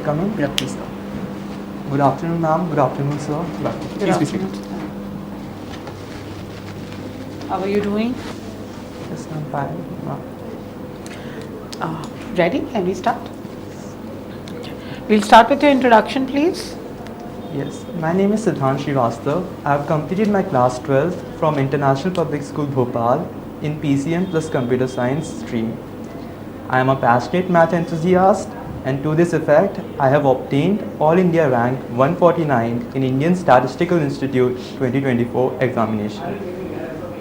come in? Yeah, please. Good afternoon, ma'am. Good afternoon, sir. Please be seated. How are you doing? Yes, I'm fine, ma'am. Ready? Can we start? We'll start with your introduction, please. Yes, my name is Siddhant Srivastav. I have completed my class 12th from International Public School Bhopal in PCM plus Computer Science stream. I am a passionate math enthusiast, and to this effect, I have obtained All India rank 149 in Indian Statistical Institute 2024 examination.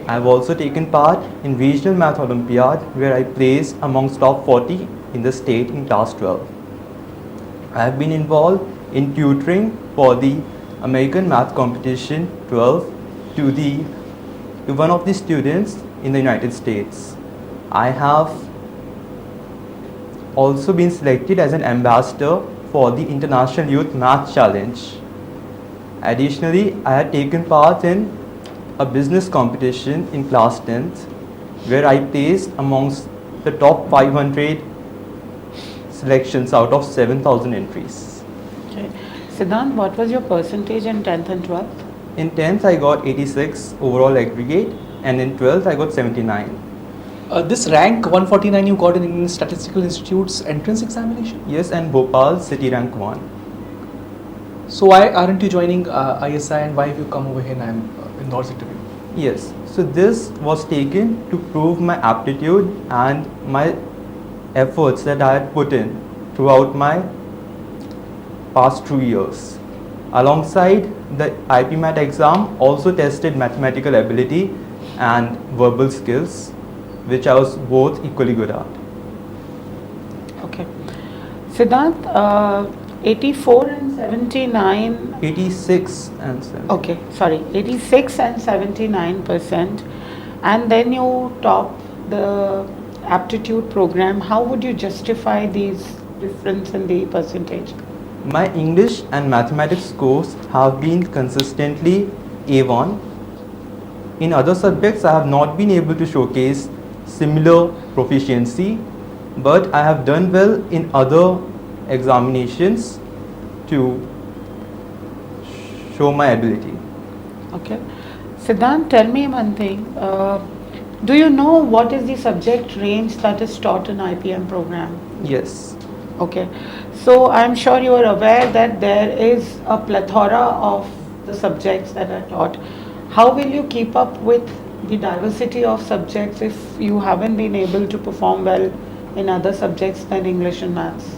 I have also taken part in Regional Math Olympiad where I placed amongst top 40 in the state in class 12. I have been involved in tutoring for the American Math Competition 12 to one of the students in the United States. I have also been selected as an ambassador for the International Youth Math Challenge. Additionally, I had taken part in a business competition in class 10th where I placed amongst the top 500 selections out of 7,000 entries. Okay. Siddhant, what was your percentage in 10th and 12th? In 10th I got 86 overall aggregate, and in 12th I got 79. This rank 149 you got in Indian Statistical Institute's entrance examination. Yes, and Bhopal City rank 1. So why aren't you joining ISI, and why have you come over here in Indor's interview? Yes, so this was taken to prove my aptitude and my efforts that I had put in throughout my past 2 years. Alongside the IP Math exam also tested mathematical ability and verbal skills, which I was both equally good at. Okay. Siddhant, 84 and 79. 86 and 7. Okay, sorry, 86 and 79%. And then you top the aptitude program. How would you justify these difference in the percentage? My English and mathematics scores have been consistently A1. In other subjects, I have not been able to showcase similar proficiency, but I have done well in other examinations to show my ability. Okay. Siddhant, tell me one thing. Do you know what is the subject range that is taught in IPM program? Yes. Okay. So I'm sure you are aware that there is a plethora of the subjects that are taught. How will you keep up with the diversity of subjects if you haven't been able to perform well in other subjects than English and maths?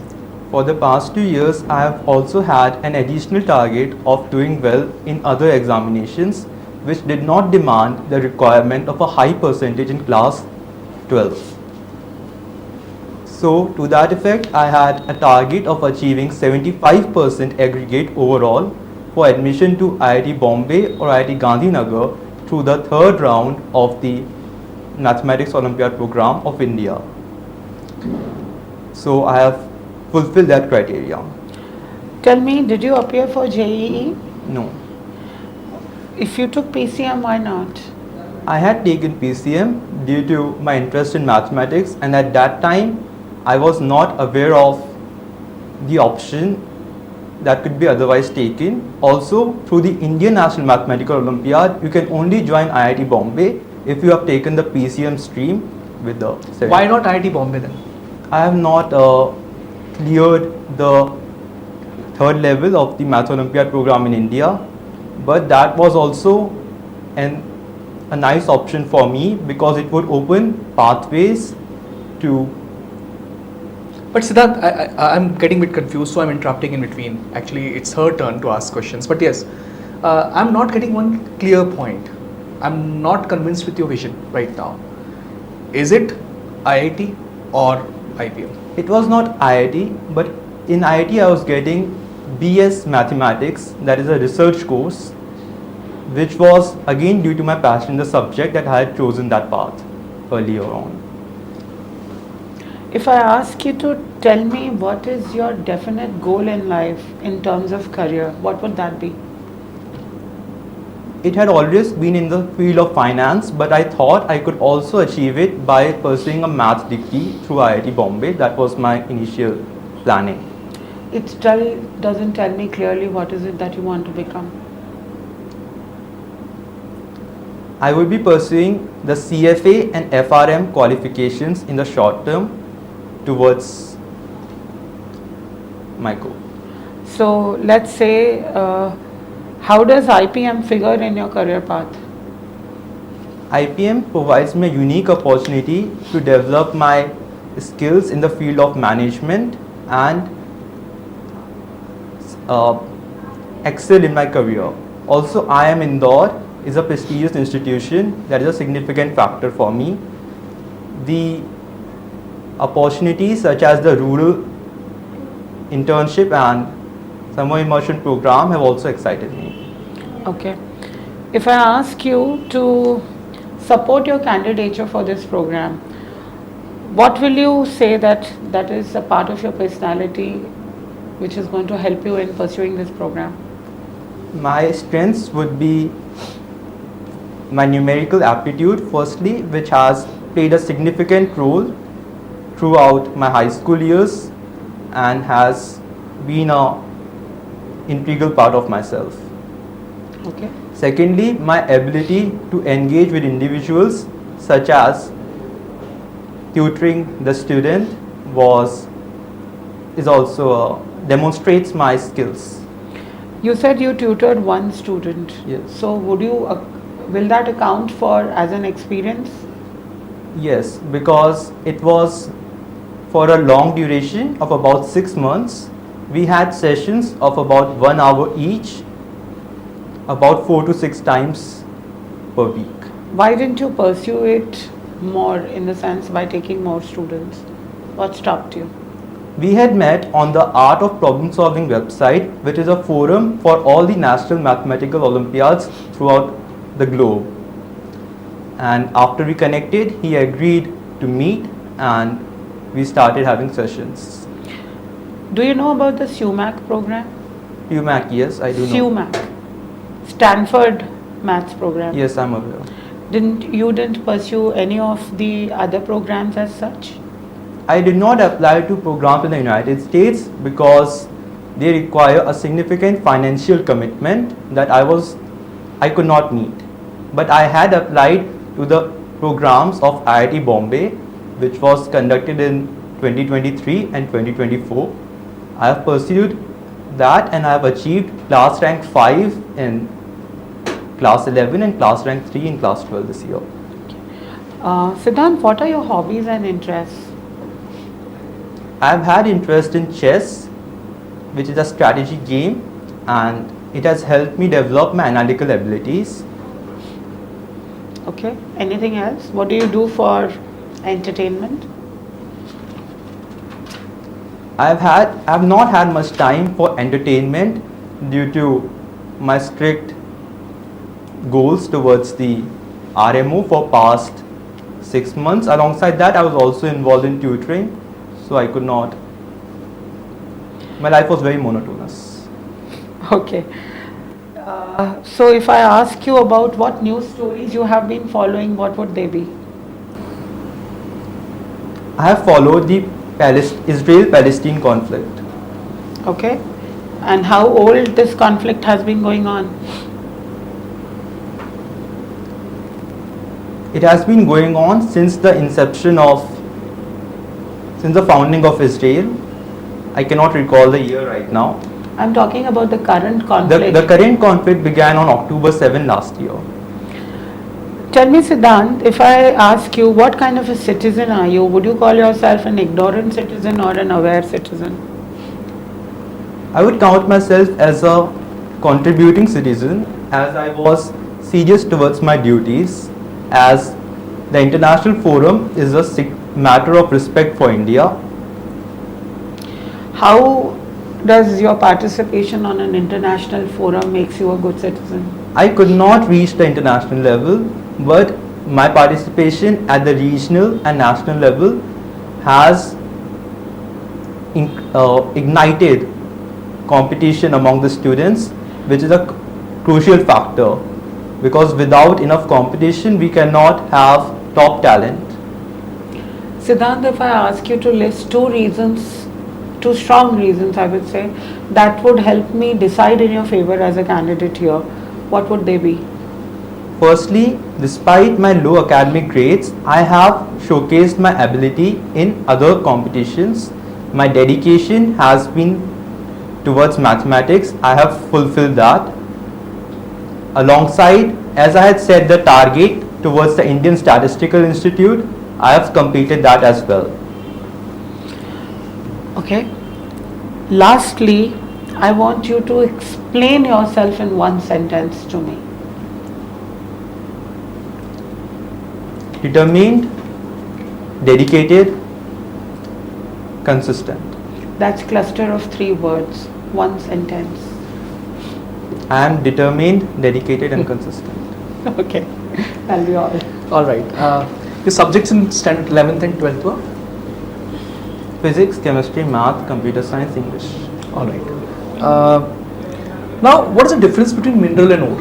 For the past 2 years, I have also had an additional target of doing well in other examinations, which did not demand the requirement of a high percentage in class 12. So, to that effect, I had a target of achieving 75% aggregate overall for admission to IIT Bombay or IIT Gandhinagar through the third round of the Mathematics Olympiad program of India. So, I have fulfilled that criteria. Tell me, did you appear for JEE? No. If you took PCM, why not? I had taken PCM due to my interest in mathematics, and at that time I was not aware of the option that could be otherwise taken. Also, through the Indian National Mathematical Olympiad, you can only join IIT Bombay if you have taken the PCM stream with the. Why not IIT Bombay then? I have not cleared the third level of the Math Olympiad program in India, but that was also a nice option for me because it would open pathways to. But Siddhant, I'm getting a bit confused, so I'm interrupting in between. Actually, it's her turn to ask questions. But yes, I'm not getting one clear point. I'm not convinced with your vision right now. Is it IIT or IPM? It was not IIT, but in IIT I was getting BS Mathematics, that is a research course, which was again due to my passion in the subject that I had chosen that path earlier on. If I ask you to tell me what is your definite goal in life in terms of career, what would that be? It had always been in the field of finance, but I thought I could also achieve it by pursuing a math degree through IIT Bombay. That was my initial planning. it still doesn't tell me clearly what is it that you want to become. I will be pursuing the CFA and FRM qualifications in the short term towards my goal. So let's say, how does IPM figure in your career path? IPM provides me a unique opportunity to develop my skills in the field of management and excel in my career. Also, IIM Indore is a prestigious institution that is a significant factor for me. The opportunities such as the rural internship and summer immersion program have also excited me. Okay. If I ask you to support your candidature for this program, what will you say that is a part of your personality which is going to help you in pursuing this program? My strengths would be my numerical aptitude, firstly, which has played a significant role throughout my high school years and has been an integral part of myself. Okay. Secondly, my ability to engage with individuals, such as tutoring the student, is also demonstrates my skills. You said you tutored one student. Yes. So will that account for as an experience? Yes, because it was for a long duration of about 6 months. We had sessions of about 1 hour each, about 4 to 6 times per week. Why didn't you pursue it more, in the sense by taking more students? What stopped you? We had met on the Art of Problem Solving website, which is a forum for all the national mathematical Olympiads throughout the globe. And after we connected, he agreed to meet and we started having sessions. Do you know about the SUMAC program? UMAC, yes, I do know. SUMAC, Stanford Maths program. Yes, I'm aware. Didn't pursue any of the other programs as such? I did not apply to programs in the United States because they require a significant financial commitment that I could not meet. But I had applied to the programs of IIT Bombay, which was conducted in 2023 and 2024. I have pursued that and I have achieved class rank 5 in class 11 and class rank 3 in class 12 this year. Siddhant, what are your hobbies and interests? I have had interest in chess, which is a strategy game, and it has helped me develop my analytical abilities. Okay. Anything else? What do you do for entertainment? I have not had much time for entertainment due to my strict goals towards the RMO for past 6 months. Alongside that, I was also involved in tutoring, so I could not. My life was very monotonous. Okay. So if I ask you about what news stories you have been following, what would they be? I have followed the Israel-Palestine conflict. Okay. And how old this conflict has been going on? It has been going on since the founding of Israel. I cannot recall the year right now. I'm talking about the current conflict. The current conflict began on October 7 last year. Tell me, Siddhant, if I ask you what kind of a citizen are you, would you call yourself an ignorant citizen or an aware citizen? I would count myself as a contributing citizen, as I was serious towards my duties, as the international forum is a matter of respect for India. How does your participation on an international forum makes you a good citizen? I could not reach the international level, but my participation at the regional and national level has ignited competition among the students, which is a crucial factor, because without enough competition we cannot have top talent. Siddhant, if I ask you to list 2 reasons two strong reasons, I would say, that would help me decide in your favor as a candidate here, what would they be? Firstly, despite my low academic grades, I have showcased my ability in other competitions. My dedication has been towards mathematics. I have fulfilled that. Alongside, as I had set the target towards the Indian Statistical Institute, I have completed that as well. Okay. Lastly, I want you to explain yourself in one sentence to me. Determined, dedicated, consistent. That's cluster of 3 words, one sentence. I am determined, dedicated and consistent. Okay, that'll be all. All right. Your subjects in standard 11th and 12th were? Physics, chemistry, math, computer science, English. All right. Now, what is the difference between mineral and ore?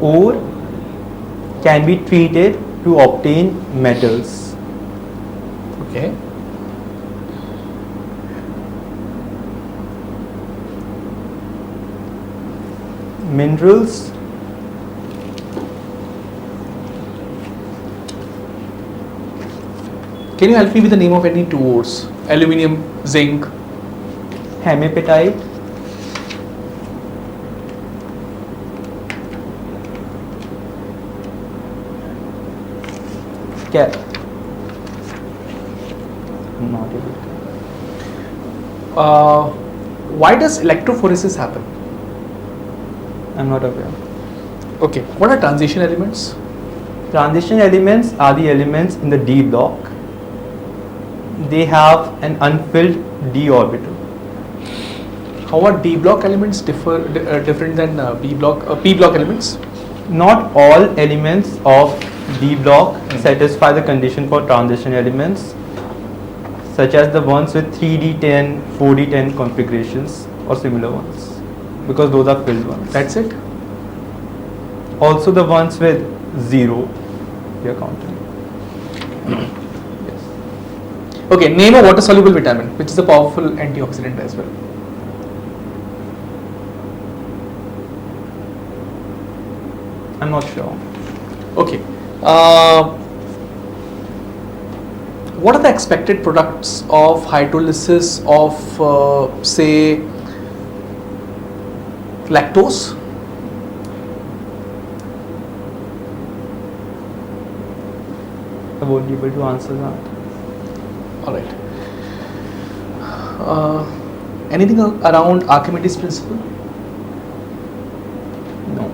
Ore can be treated to obtain metals. Okay. Minerals Can you help me with the name of any two ores? Aluminium, zinc. hematite, not able to. Why does electrophoresis happen? I'm not aware. Okay. What are transition elements? Transition elements are the elements in the d block. They have an unfilled d orbital. How are D block elements different than P block elements? Not all elements of d block satisfy the condition for transition elements, such as the ones with 3d10, 4d10 configurations or similar ones, because those are filled ones. That's it. Also the ones with 0 we are counting. Yes. Okay. Name a water soluble vitamin, which is a powerful antioxidant as well. I'm not sure. Okay. What are the expected products of hydrolysis of, say, lactose? I won't be able to answer that. All right. Anything around Archimedes principle? No.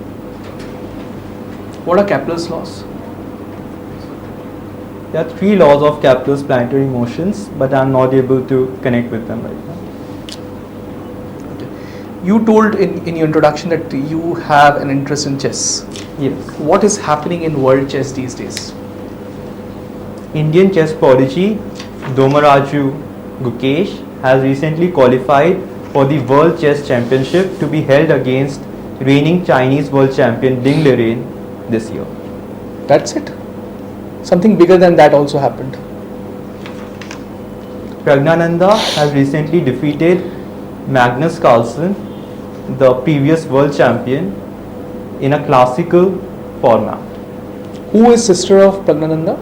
What are Kepler's laws? There are 3 laws of Kepler's planetary motions, but I'm not able to connect with them right now. You told in your introduction that you have an interest in chess. Yes. What is happening in world chess these days? Indian chess prodigy Domaraju Gukesh has recently qualified for the World Chess Championship to be held against reigning Chinese world champion Ding Liren this year. That's it. Something bigger than that also happened. Pragnananda has recently defeated Magnus Carlsen, the previous world champion, in a classical format. Who is sister of Pragnananda?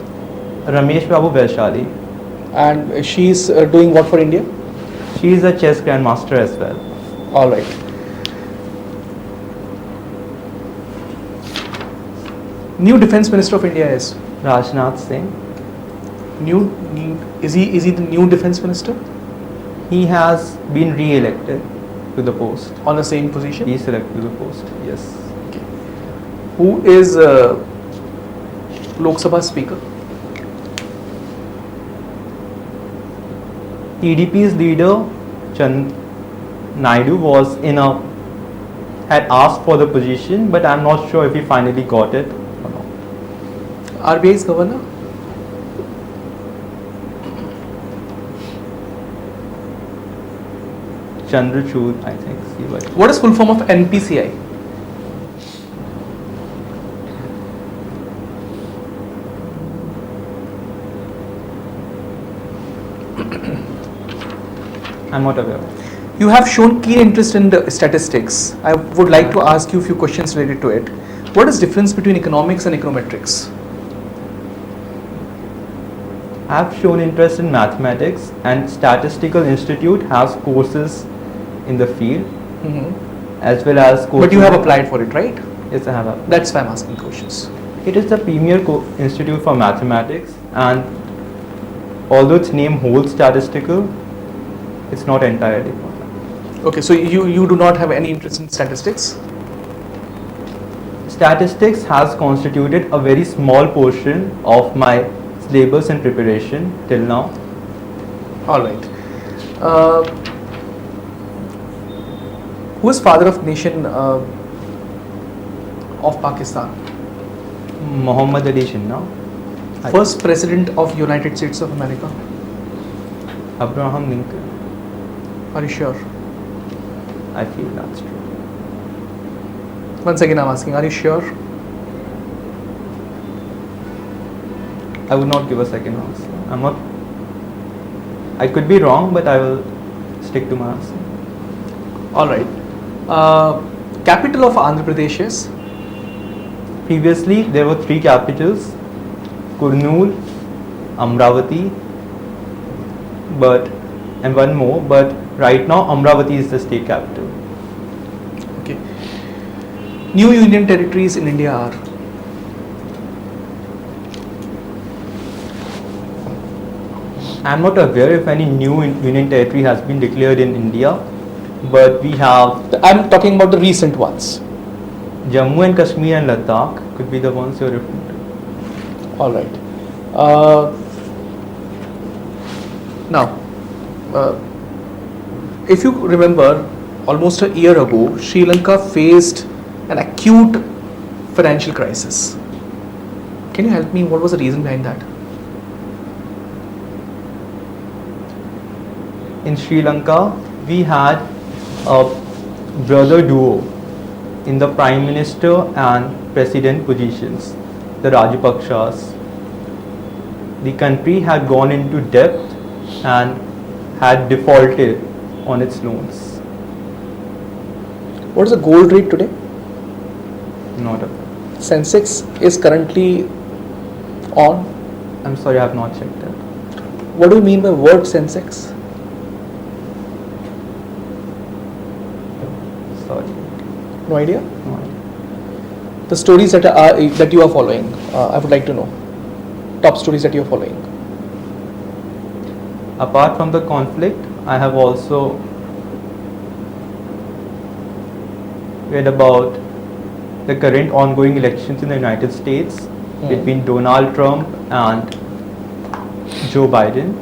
Ramesh Babu Vaishali. And she's doing what for India? She is a chess grandmaster as well. All right. New Defence Minister of India is Rajnath Singh. is he the new Defence Minister He has been re-elected to the post. on the same position? He is elected to the post. Yes. Okay. Who is Lok Sabha Speaker? TDP's leader Chand Naidu had asked for the position, but I'm not sure if he finally got it or not. RBI's governor? Chandrachud, I think. What is full form of NPCI? I'm not aware. You have shown keen interest in the statistics. I would like to ask you a few questions related to it. What is the difference between economics and econometrics? I have shown interest in mathematics, and Statistical Institute has courses in the field as well as courses. But you have applied for it, right? Yes, I have applied. That's why I'm asking questions. It is the premier institute for mathematics, and although its name holds statistical, it's not entirely for that. Okay, so you do not have any interest in statistics? Statistics has constituted a very small portion of my syllabus and preparation till now. All right. Who is father of nation of Pakistan? Muhammad Ali Jinnah. First president of United States of America? Abraham Lincoln. Are you sure? I feel that's true. Once again I'm asking, are you sure? I would not give a second answer. I'm not. I could be wrong, but I will stick to my answer. All right. Capital of Andhra Pradesh is? Previously, there were three capitals: Kurnool, Amravati, and one more. But right now, Amravati is the state capital. Okay. New union territories in India are? I am not aware if any new union territory has been declared in India, but we have I'm talking about the recent ones. Jammu and Kashmir and Ladakh could be the ones you're referring to. All right. Now, if you remember, almost a year ago, Sri Lanka faced an acute financial crisis. Can you help me? What was the reason behind that? In Sri Lanka, we had a brother duo in the Prime Minister and President positions, the Rajapakshas. The country had gone into debt and had defaulted on its loans. What is the gold rate today? Not a. Sensex is currently on. I'm sorry, I have not checked that. What do you mean by word Sensex? Sorry. No idea? No idea. The stories that you are following, I would like to know. Top stories that you are following. Apart from the conflict, I have also read about the current ongoing elections in the United States between Donald Trump and Joe Biden.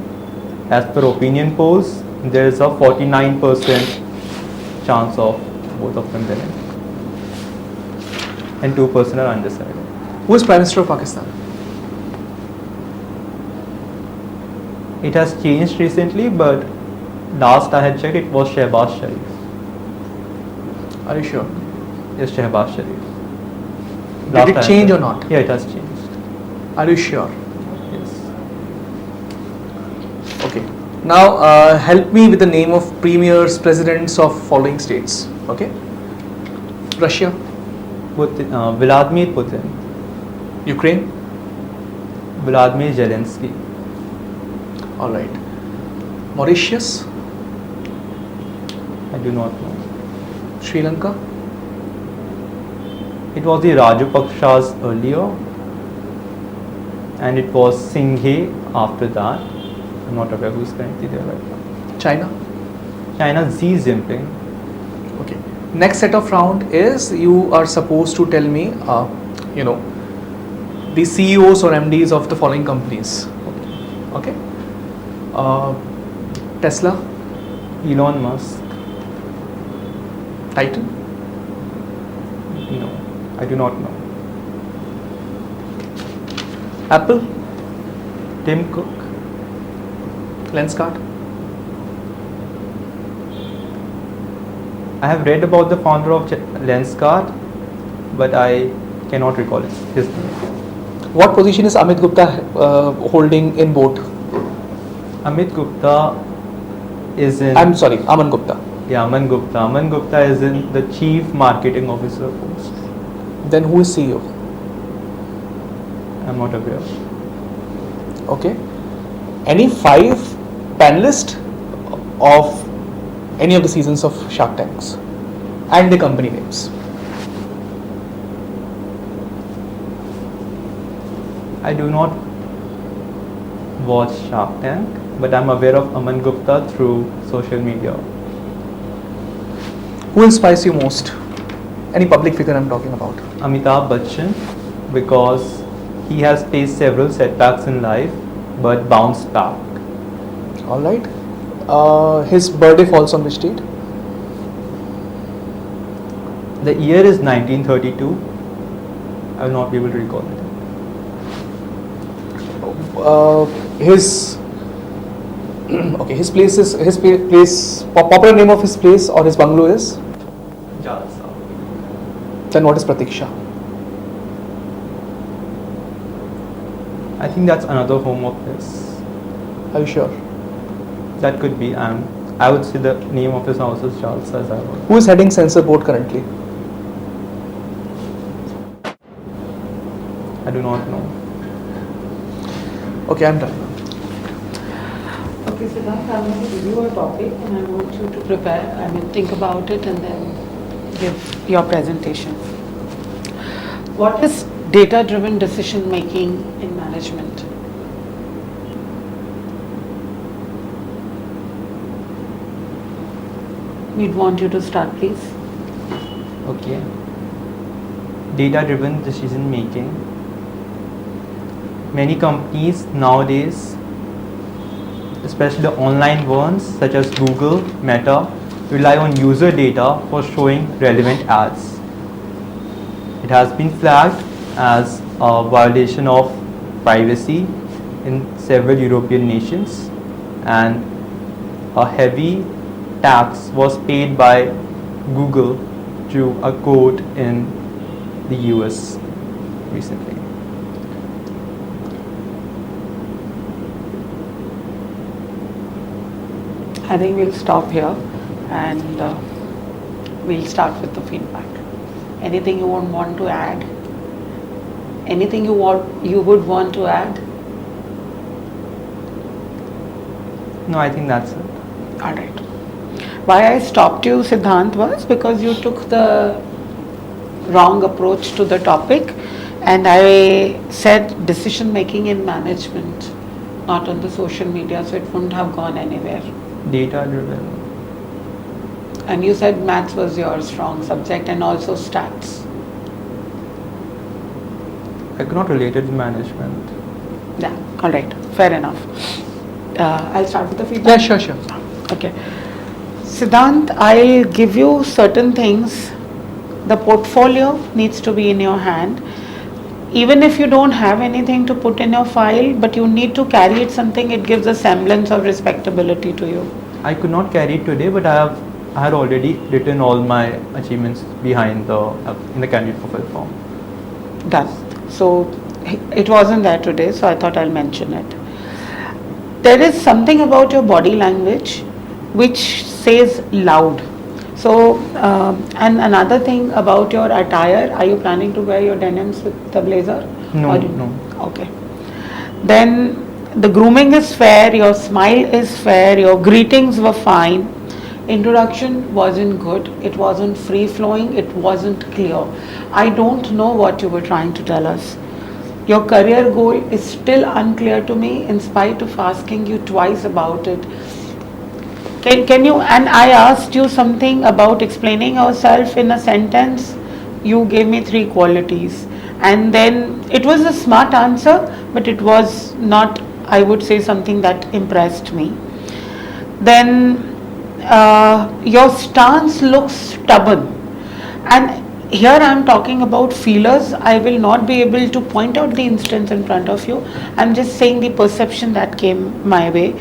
As per opinion polls, there is a 49% chance of both of them winning, and 2% are undecided. Who is Prime Minister of Pakistan? It has changed recently, but last I had checked, it was Shehbaz Sharif. Are you sure? Yes, Shehbaz Sharif. Did it change or not? Yeah, it has changed. Are you sure? Yes. Okay. Now help me with the name of premiers, presidents of following states. Okay. Russia, Putin, Vladimir Putin, Ukraine. Vladimir Zelensky, All right. Mauritius, I do not know. Sri Lanka, It was the Rajapakshas earlier, and it was Singhe after that. I'm not aware who's currently there right now. China. China, Xi Jinping. Okay. Next set of round is you are supposed to tell me, the CEOs or MDs of the following companies. Okay. Tesla, Elon Musk. Titan, No, I do not know. Apple, Tim Cook. Lenskart. I have read about the founder of Lenskart, but I cannot recall his name. What position is Amit Gupta holding in boat? Amit Gupta is in. I'm sorry, Aman Gupta. Yeah, Aman Gupta. Aman Gupta is in the Chief Marketing Officer post. Then who is CEO? I'm not aware. Okay. Any 5 panelists of any of the seasons of Shark Tanks and the company names? I do not watch Shark Tank, but I'm aware of Aman Gupta through social media. Who inspires you most? Any public figure I'm talking about? Amitabh Bachchan, because he has faced several setbacks in life but bounced back. All right. His birthday falls on which date? The year is 1932. I will not be able to recall it. His okay. His place is popular name of his place or his bungalow is. Jalsa. Then what is Pratiksha? I think that's another home of his. Are you sure? That could be. I would say the name of his house is Jalsa as I would. Who is heading censor board currently? I do not know. Okay, I'm done. Okay, Siddharth, I'm going to give you a topic and I want you to prepare, think about it and then give your presentation. What is data-driven decision making in management? We'd want you to start, please. Okay. Data-driven decision making. Many companies nowadays, especially the online ones such as Google, Meta, rely on user data for showing relevant ads. It has been flagged as a violation of privacy in several European nations, and a heavy tax was paid by Google to a court in the US recently. I think we'll stop here and we'll start with the feedback. Anything you would want to add? Anything you would want to add? No, I think that's it. All right. Why I stopped you, Siddhant, was because you took the wrong approach to the topic, and I said decision making in management, not on the social media, so it wouldn't have gone anywhere. Data driven. And you said maths was your strong subject and also stats. I could not relate it to management. Yeah, all right, fair enough. I'll start with the feedback. Yeah, sure. Okay. Siddhant, I'll give you certain things. The portfolio needs to be in your hand. Even if you don't have anything to put in your file, but you need to carry it something, it gives a semblance of respectability to you. I could not carry it today, but I had already written all my achievements behind in the candidate profile form. Done. So it wasn't there today, so I thought I'll mention it. There is something about your body language which says loud. So, and another thing about your attire, are you planning to wear your denims with the blazer? No. Okay. Then the grooming is fair, your smile is fair, your greetings were fine. Introduction wasn't good, it wasn't free flowing, it wasn't clear. I don't know what you were trying to tell us. Your career goal is still unclear to me in spite of asking you twice about it. Can you, and I asked you something about explaining yourself in a sentence, you gave me 3 qualities. And then it was a smart answer, but it was not, I would say, something that impressed me. Then your stance looks stubborn. And here I am talking about feelers. I will not be able to point out the instance in front of you. I am just saying the perception that came my way.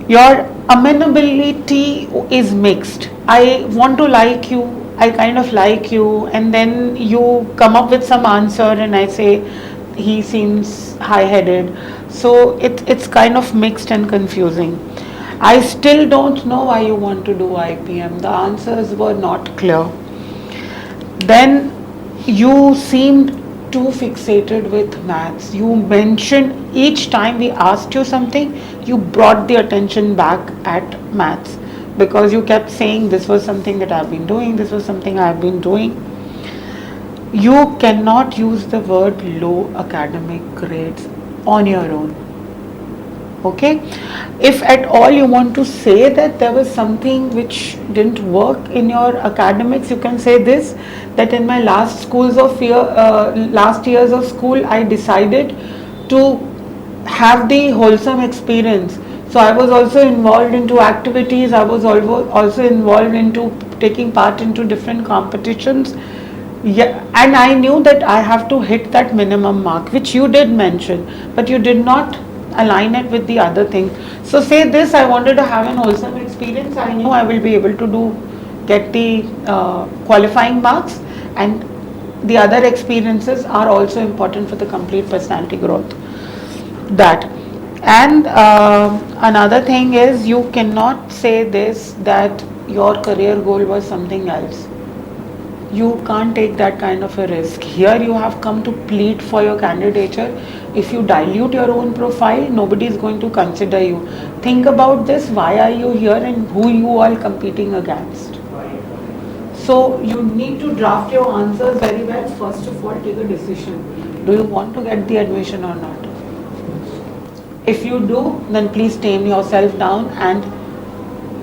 Your amenability is mixed. I want to like you, I kind of like you, and then you come up with some answer and I say he seems high-headed. So it's kind of mixed and confusing. I still don't know why you want to do IPM. The answers were not clear. Then you seemed too fixated with maths. You mentioned each time we asked you something, you brought the attention back at maths because you kept saying this was something that I've been doing, this was something I've been doing. You cannot use the word low academic grades on your own. Okay? If at all you want to say that there was something which didn't work in your academics, you can say this, that in my last years of school, I decided to have the wholesome experience. So I was also involved into activities, I was also involved into taking part into different competitions. Yeah, and I knew that I have to hit that minimum mark, which you did mention, but you did not align it with the other things. So say this, I wanted to have an wholesome experience. I knew I will be able to get the qualifying marks, and the other experiences are also important for the complete personality growth. That. And another thing is, you cannot say this, that your career goal was something else. You can't take that kind of a risk. Here you have come to plead for your candidature. If you dilute your own profile, nobody is going to consider you. Think about this, why are you here and who you are competing against. So you need to draft your answers very well. First of all, take a decision. Do you want to get the admission or not? If you do, then please tame yourself down and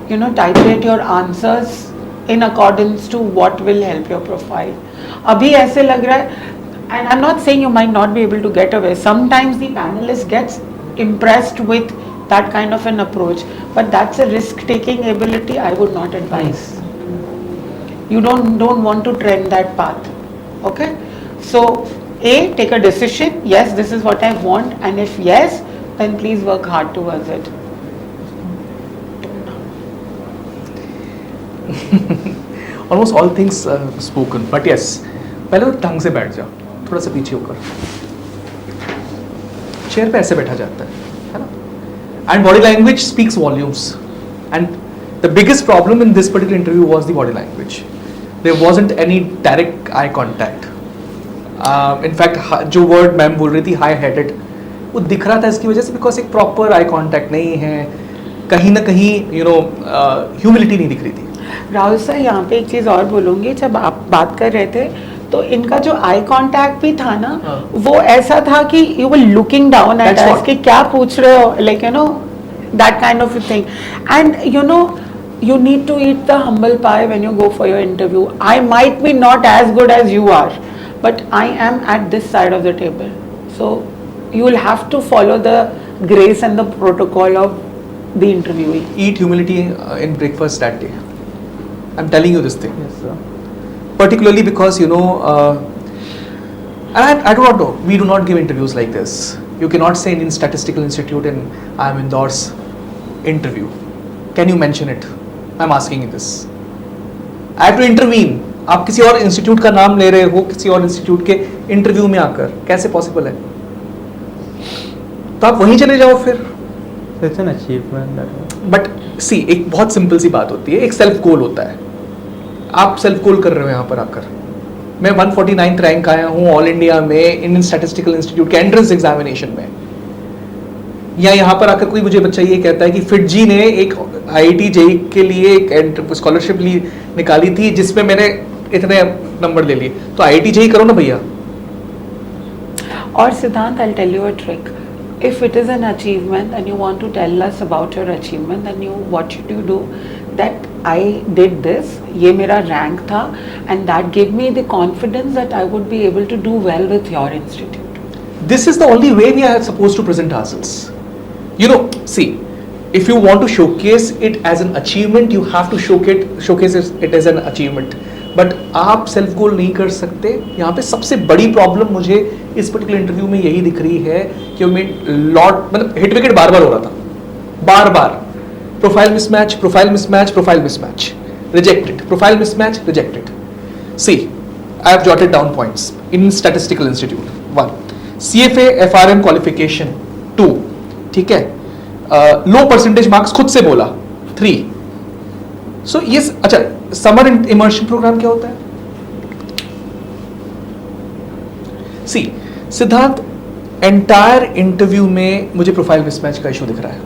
titrate your answers in accordance to what will help your profile. Abhi aise lag raha hai, and I'm not saying you might not be able to get away. Sometimes the panelist gets impressed with that kind of an approach, but that's a risk-taking ability I would not advise. You don't want to trend that path. Okay? So, A, take a decision. Yes, this is what I want, and if yes, then please work hard towards it. Almost all things spoken, but yes, पहले तो ढंग से बैठ जाओ, थोड़ा सा पीछे होकर, चेयर पे ऐसे बैठा जाता है ना? And body language speaks volumes. And the biggest problem in this particular interview was the body language. There wasn't any direct eye contact. In fact, जो word मैम बोल रही थी, high-headed, वो दिख रहा था इसकी वजह से, because एक proper eye contact नहीं है, कहीं ना कहीं humility नहीं दिख रही थी. राहुल सर, यहाँ पे एक चीज़ और बोलूँगी. जब आप बात कर रहे थे तो इनका जो आई कांटेक्ट भी था ना, वो ऐसा था कि you were looking down at us कि क्या पूछ रहे हो, like that kind of thing. And you need to eat the humble pie when you go for your interview. I might be not as good as you are, but I am at this side of the table. So you will have to follow the grace and the protocol of the interviewee. Eat humility in breakfast that day. I'm telling you this thing. Yes, sir. Particularly because and I do not know. We do not give interviews like this. You cannot say in Statistical Institute and I am Indore's interview. Can you mention it? I'm asking you this. I have to intervene. आप किसी और institute का नाम ले रहे हो, किसी और इंस्टीट्यूट के इंटरव्यू में आकर, कैसे पॉसिबल है? तो आप वहीं चले जाओ फिर. It's an achievement. बट सी, एक बहुत सिंपल सी बात होती है, एक सेल्फ गोल होता है. आप सेल्फ गोल कर रहे हो यहाँ पर आकर. मैं 149th रैंक आया हूँ ऑल इंडिया में इंडियन स्टैटिस्टिकल इंस्टीट्यूट के एंट्रेंस एग्जामिनेशन में, या यहाँ पर आकर कोई मुझे बच्चा ये कहता है कि फिटजी ने एक IIT JEE के लिए एक स्कॉलरशिप निकाली थी जिसमें मैंने इतने नंबर ले लिए, तो IIT JEE करो ना भैया. और सिद्धांत, I'll tell you a trick. If it is an achievement and you want to tell us about your achievement, then what should you do? That I did this, ये मेरा rank था, and that gave me the confidence that I would be able to do well with your institute. This is the only way we are supposed to present ourselves. See, if you want to showcase it as an achievement, you have to showcase it as an achievement. But आप self goal नहीं कर सकते. यहाँ पे सबसे बड़ी problem मुझे इस पर्टिकुलर इंटरव्यू में यही दिख रही है कि मतलब हिट विकेट बार बार हो रहा था, बार बार. Profile mismatch, profile mismatch, profile mismatch, rejected, profile mismatch, rejected. See, I have jotted down points. In statistical institute 1, CFA FRM qualification 2, ठीक है. लो परसेंटेज मार्क्स खुद से बोला 3. सो ये अच्छा, समर इमर्शन प्रोग्राम क्या होता है? सी सिद्धांत, एंटायर इंटरव्यू में मुझे प्रोफाइल मिसमैच का इशू दिख रहा है.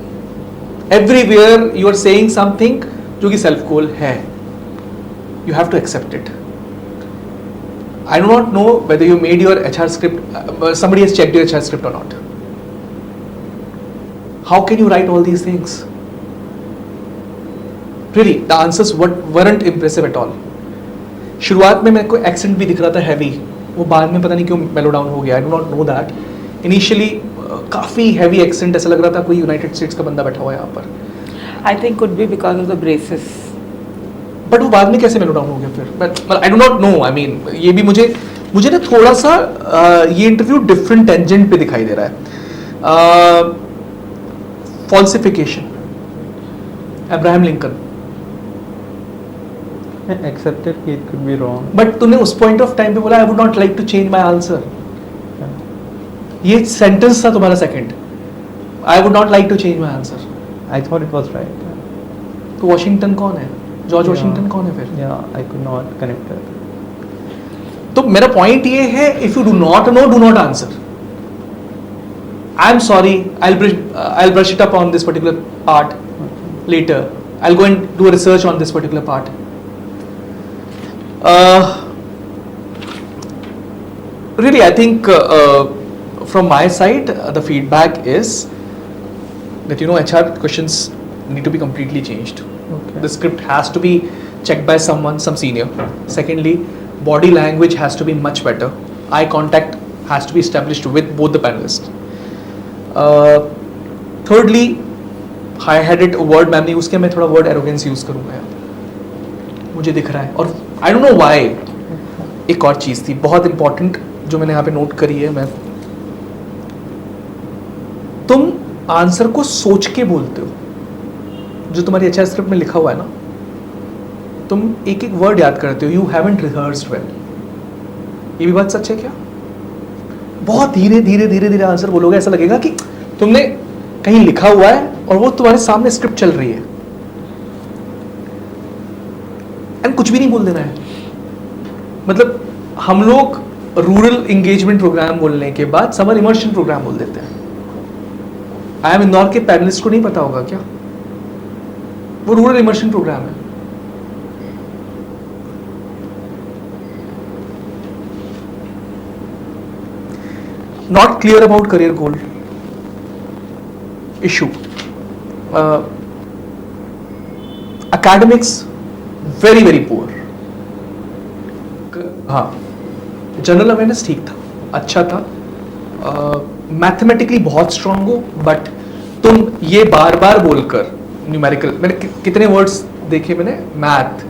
Everywhere you are saying something जो कि सेल्फ गोल है. You have to accept it. I do not know whether you made your HR script, somebody has checked your HR script or not. How can you write all these things? Really, the answers weren't impressive at all. शुरुआत में मेरे को accent भी दिख रहा था heavy, वो बाद में पता नहीं क्यों मेलो डाउन हो गया. I do not know that. Initially काफ़ी हैवी एक्सेंट, ऐसा लग रहा था कोई यूनाइटेड स्टेट्स का बंदा बैठा हुआ है यहाँ पर. I think could be because of the braces. But वो बाद में कैसे मेलो डाउन हो गया फिर? But I do not know. I mean ये भी मुझे ना थोड़ा सा ये इंटरव्यू डिफरेंट टेंजेंट पे दिखाई दे रहा है. Falsification, Abraham Lincoln. I accepted it could be wrong. But तूने उस पॉइंट ऑफ टाइम पे बोला I would not like to change my answer. ये सेंटेंस था तुम्हारा second. I would not like to change my answer. I thought it was right. तो Washington कौन है? जॉर्ज वॉशिंगटन कौन है फिर? Yeah, I could not connect it. तो मेरा पॉइंट ये है, if you do not know, do not answer. I am sorry, I'll brush it up on this particular part later. I'll go and do a research on this particular part. Really, I think from my side, the feedback is that HR questions need to be completely changed. Okay. The script has to be checked by someone, some senior. Secondly, body language has to be much better. Eye contact has to be established with both the panelists. Thirdly, I had it word ma'am ने use किया, मैं थोड़ा word arrogance use करूँगा यार, मुझे दिख रहा है. और I don't know why. एक और चीज़ थी बहुत important जो मैंने यहाँ पे नोट करी है. मैं तुम आंसर को सोच के बोलते हो. जो तुम्हारी HR स्क्रिप्ट में लिखा हुआ है ना, तुम एक एक वर्ड याद करते हो. You haven't rehearsed well. ये भी बात सच है क्या? बहुत धीरे धीरे धीरे धीरे आंसर बोलोगे, ऐसा लगेगा कि तुमने कहीं लिखा हुआ है और वो तुम्हारे सामने स्क्रिप्ट चल रही है. एंड कुछ भी नहीं बोल देना है. मतलब हम लोग रूरल एंगेजमेंट प्रोग्राम बोलने के बाद समर इमर्शन प्रोग्राम बोल देते हैं. आई एम इंदौर के पैनलिस्ट को नहीं पता होगा क्या? वो रूरल इमर्शन प्रोग्राम है. Not clear about career goal issue. academics very very poor. हाँ, जनरल अवेयरनेस ठीक था, अच्छा था. मैथमेटिकली बहुत स्ट्रांग हो, बट तुम ये बार बार बोलकर न्यूमेरिकल, मैंने कितने वर्ड्स देखे मैंने, मैथ,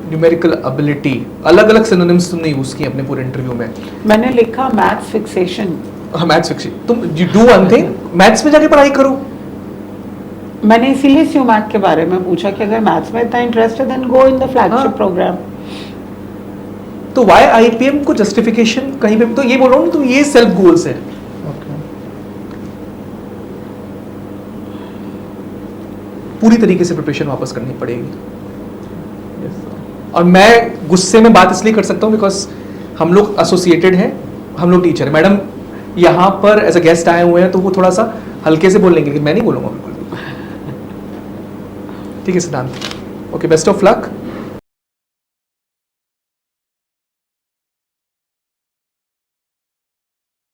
न्यूमेरिकल एबिलिटी, अलग अलग सिनोनिम्स तुमने यूज किए अपने पूरे इंटरव्यू में. मैंने लिखा मैथ्स फिक्सेशन. हाँ, मैथ्स फिक्सेशन. तुम you do one thing, maths में जाके पढ़ाई करो. मैंने इसीलिए SUMAT के बारे में पूछा कि अगर मैथ्स में इतना इंटरेस्ट है then go in the flagship program. तो वाई IPM को जस्टिफिकेशन कहीं पे, तो ये बोल रहा हूँ तो ये सेल्फ गोल्स है. पूरी तरीके से प्रिपरेशन वापस करनी पड़ेगी. और मैं गुस्से में बात इसलिए कर सकता हूँ बिकॉज हम लोग एसोसिएटेड हैं, हम लोग टीचर हैं. मैडम यहाँ पर एज अ गेस्ट आए हुए हैं तो वो थोड़ा सा हल्के से बोल लेंगे, लेकिन मैं नहीं बोलूँगा बिल्कुल. ठीक है सिद्धांत, ओके, बेस्ट ऑफ लक.